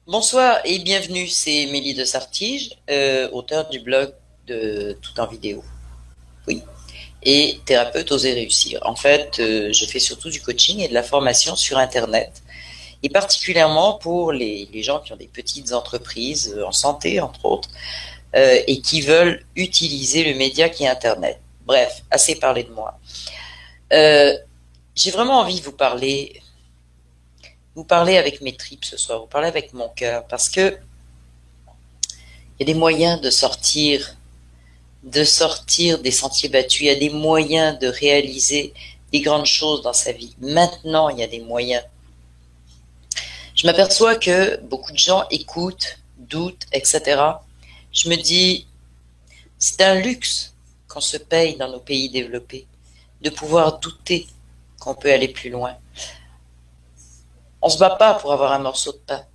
Bonsoir et bienvenue, c'est Mélie de Sartige, auteur du blog de Tout en vidéo. Oui. Et thérapeute Oser réussir. En fait, je fais surtout du coaching et de la formation sur Internet. Et particulièrement pour les gens qui ont des petites entreprises en santé, entre autres, et qui veulent utiliser le média qui est Internet. Bref, assez parlé de moi. Euh, j'ai vraiment envie de vous parler avec mes tripes ce soir, vous parler avec mon cœur, parce que il y a des moyens de sortir des sentiers battus. Il y a des moyens de réaliser des grandes choses dans sa vie. Maintenant, il y a des moyens. Je m'aperçois que beaucoup de gens écoutent, doutent, etc. Je me dis, c'est un luxe qu'on se paye dans nos pays développés, de pouvoir douter qu'on peut aller plus loin. On se bat pas pour avoir un morceau de pain.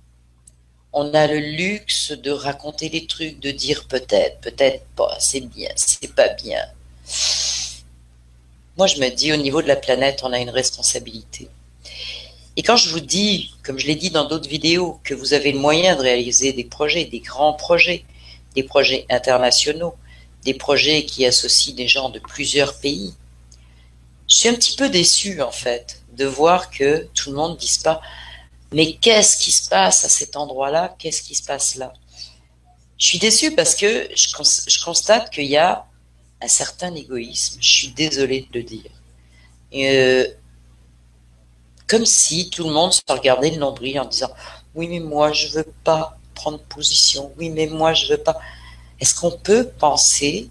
On a le luxe de raconter les trucs, de dire peut-être, peut-être pas, c'est bien, c'est pas bien. Moi, je me dis, au niveau de la planète, on a une responsabilité. Et quand je vous dis, comme je l'ai dit dans d'autres vidéos, que vous avez le moyen de réaliser des projets, des grands projets, des projets internationaux, des projets qui associent des gens de plusieurs pays, je suis un petit peu déçue, en fait, de voir que tout le monde ne dise pas, mais qu'est-ce qui se passe à cet endroit-là? Qu'est-ce qui se passe là? Je suis déçue parce que je constate qu'il y a un certain égoïsme. Je suis désolée de le dire. Et, comme si tout le monde se regardait le nombril en disant oui mais moi je veux pas prendre position, oui mais moi je veux pas. Est-ce qu'on peut penser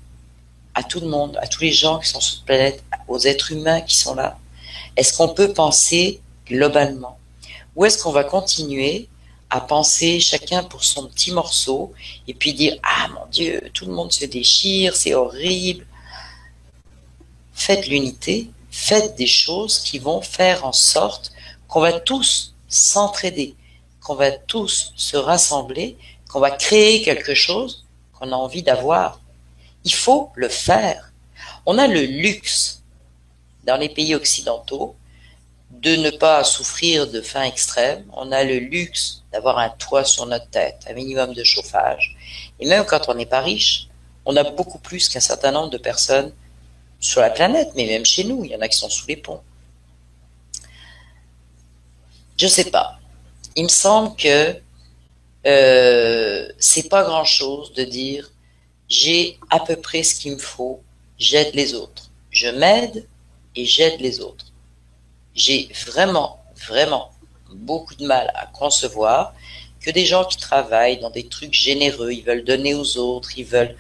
à tout le monde, à tous les gens qui sont sur cette planète, aux êtres humains qui sont là? Est-ce qu'on peut penser globalement, ou est-ce qu'on va continuer à penser chacun pour son petit morceau et puis dire ah mon Dieu tout le monde se déchire, c'est horrible? Faites l'unité, faites des choses qui vont faire en sorte qu'on va tous s'entraider, qu'on va tous se rassembler, qu'on va créer quelque chose qu'on a envie d'avoir. Il faut le faire. On a le luxe, dans les pays occidentaux, de ne pas souffrir de faim extrême. On a le luxe d'avoir un toit sur notre tête, un minimum de chauffage. Et même quand on n'est pas riche, on a beaucoup plus qu'un certain nombre de personnes sur la planète, mais même chez nous, il y en a qui sont sous les ponts. Je sais pas. Il me semble que c'est pas grand chose de dire j'ai à peu près ce qu'il me faut, j'aide les autres. Je m'aide et j'aide les autres. J'ai vraiment, vraiment beaucoup de mal à concevoir que des gens qui travaillent dans des trucs généreux, ils veulent donner aux autres, ils veulent.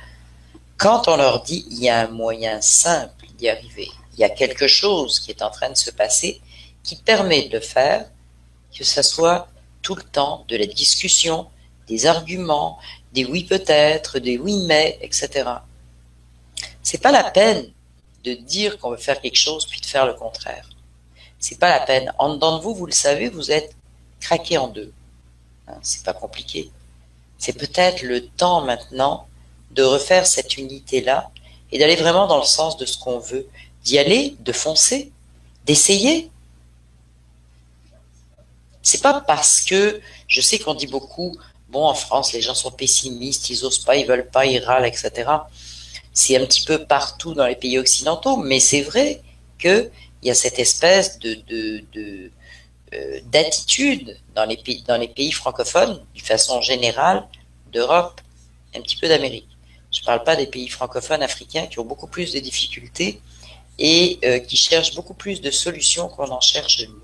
Quand on leur dit il y a un moyen simple d'y arriver, il y a quelque chose qui est en train de se passer qui permet de le faire, que ça soit tout le temps de la discussion, des arguments, des oui peut-être, des oui mais, etc. C'est pas la peine de dire qu'on veut faire quelque chose puis de faire le contraire. C'est pas la peine. En dedans de vous, vous le savez, vous êtes craqué en deux. Hein, c'est pas compliqué. C'est peut-être le temps maintenant de refaire cette unité-là et d'aller vraiment dans le sens de ce qu'on veut, d'y aller, de foncer, d'essayer. C'est pas parce que je sais qu'on dit beaucoup, bon, en France, les gens sont pessimistes, ils osent pas, ils veulent pas, ils râlent, etc. C'est un petit peu partout dans les pays occidentaux, mais c'est vrai qu'il y a cette espèce d'attitude dans les pays francophones, d'une façon générale, d'Europe, un petit peu d'Amérique. Je ne parle pas des pays francophones africains qui ont beaucoup plus de difficultés et qui cherchent beaucoup plus de solutions qu'on en cherche nous.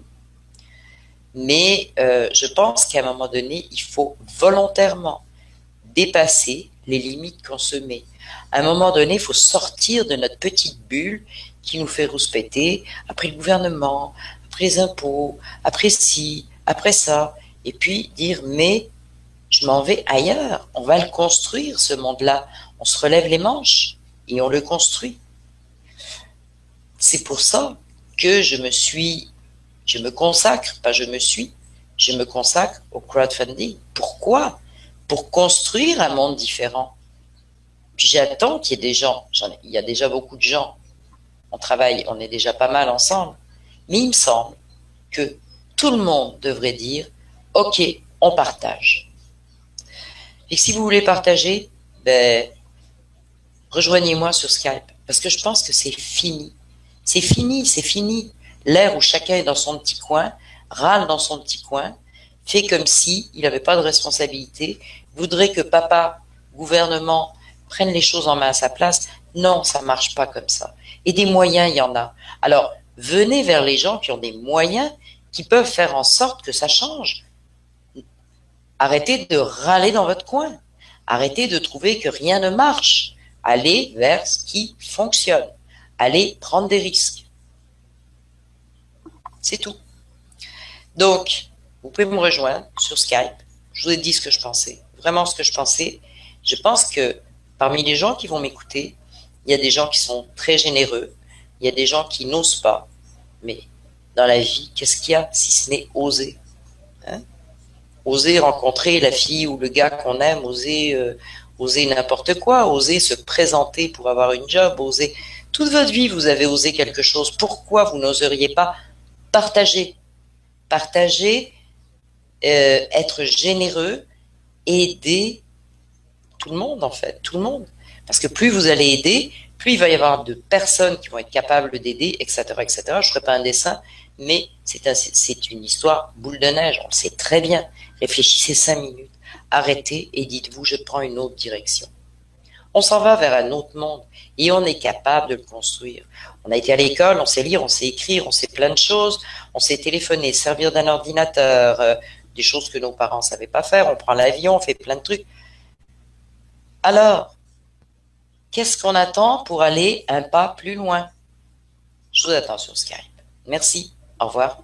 Mais je pense qu'à un moment donné, il faut volontairement dépasser les limites qu'on se met. À un moment donné, il faut sortir de notre petite bulle qui nous fait rouspéter après le gouvernement, après les impôts, après ci, après ça, et puis dire mais je m'en vais ailleurs, on va le construire ce monde-là, on se relève les manches et on le construit. C'est pour ça que je me consacre, pas je me consacre au crowdfunding. Pourquoi? Pour construire un monde différent. Puis j'attends qu'il y ait des gens, il y a déjà beaucoup de gens, on travaille, on est déjà pas mal ensemble, mais il me semble que tout le monde devrait dire, ok, on partage. Et si vous voulez partager, ben, rejoignez-moi sur Skype. Parce que je pense que c'est fini. C'est fini, c'est fini. L'ère où chacun est dans son petit coin, râle dans son petit coin, fait comme si il n'avait pas de responsabilité, voudrait que papa, gouvernement, prenne les choses en main à sa place. Non, ça marche pas comme ça. Et des moyens, il y en a. Alors, venez vers les gens qui ont des moyens, qui peuvent faire en sorte que ça change. Arrêtez de râler dans votre coin. Arrêtez de trouver que rien ne marche. Allez vers ce qui fonctionne. Allez prendre des risques. C'est tout. Donc, vous pouvez me rejoindre sur Skype. Je vous ai dit ce que je pensais. Vraiment ce que je pensais. Je pense que parmi les gens qui vont m'écouter, il y a des gens qui sont très généreux. Il y a des gens qui n'osent pas. Mais dans la vie, qu'est-ce qu'il y a si ce n'est oser, hein? Oser rencontrer la fille ou le gars qu'on aime, oser n'importe quoi, oser se présenter pour avoir une job, oser. Toute votre vie, vous avez osé quelque chose. Pourquoi vous n'oseriez pas partager? Partager, être généreux, aider tout le monde en fait, tout le monde. Parce que plus vous allez aider, plus il va y avoir de personnes qui vont être capables d'aider, etc., etc. Je ne ferai pas un dessin, mais c'est une histoire boule de neige, on le sait très bien. Réfléchissez 5 minutes, arrêtez et dites-vous, je prends une autre direction. On s'en va vers un autre monde et on est capable de le construire. On a été à l'école, on sait lire, on sait écrire, on sait plein de choses, on sait téléphoner, servir d'un ordinateur, des choses que nos parents ne savaient pas faire, on prend l'avion, on fait plein de trucs. Alors, qu'est-ce qu'on attend pour aller un pas plus loin? Je vous attends sur Skype. Merci, au revoir.